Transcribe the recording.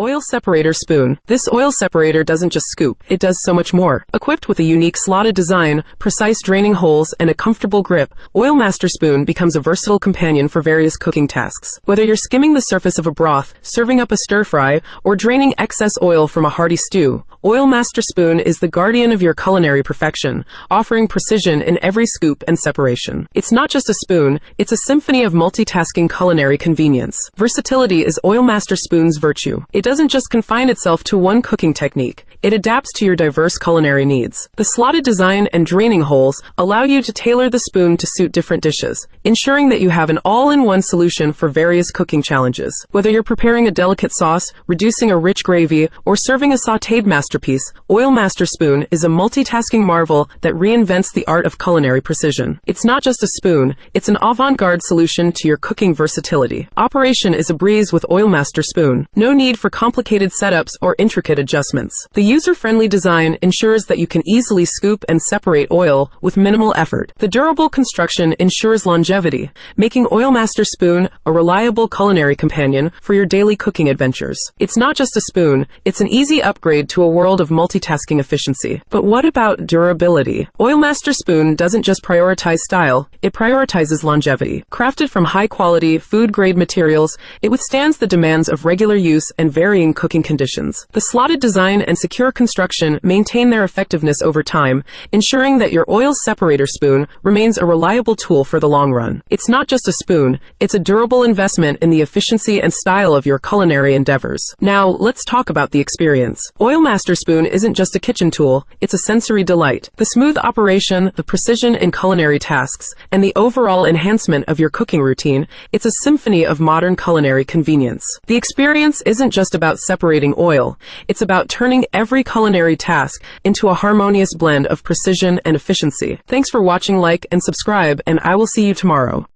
Oil separator spoon. This oil separator doesn't just scoop, it does so much more. Equipped with a unique slotted design, precise draining holes, and a comfortable grip, Oil Master Spoon becomes a versatile companion for various cooking tasks. Whether you're skimming the surface of a broth, serving up a stir-fry, or draining excess oil from a hearty stew, Oil Master Spoon is the guardian of your culinary perfection, offering precision in every scoop and separation. It's not just a spoon, it's a symphony of multitasking culinary convenience. Versatility is Oil Master Spoon's virtue. It doesn't just confine itself to one cooking technique. It adapts to your diverse culinary needs. The slotted design and draining holes allow you to tailor the spoon to suit different dishes, ensuring that you have an all-in-one solution for various cooking challenges. Whether you're preparing a delicate sauce, reducing a rich gravy, or serving a sautéed masterpiece, Oil Master Spoon is a multitasking marvel that reinvents the art of culinary precision. It's not just a spoon, it's an avant-garde solution to your cooking versatility. Operation is a breeze with Oil Master Spoon. No need for complicated setups or intricate adjustments. The user-friendly design ensures that you can easily scoop and separate oil with minimal effort. The durable construction ensures longevity, making Oil Master Spoon a reliable culinary companion for your daily cooking adventures. It's not just a spoon, it's an easy upgrade to a world of multitasking efficiency. But what about durability? Oil Master Spoon doesn't just prioritize style, it prioritizes longevity. Crafted from high-quality, food-grade materials, it withstands the demands of regular use and varying cooking conditions. The slotted design and secure construction maintain their effectiveness over time, ensuring that your oil separator spoon remains a reliable tool for the long run. It's not just a spoon, it's a durable investment in the efficiency and style of your culinary endeavors. Now, let's talk about the experience. Oil Master Spoon isn't just a kitchen tool, it's a sensory delight. The smooth operation, the precision in culinary tasks, and the overall enhancement of your cooking routine, it's a symphony of modern culinary convenience. The experience isn't just about separating oil, it's about turning every culinary task into a harmonious blend of precision and efficiency. Thanks for watching, like and subscribe, and I will see you tomorrow.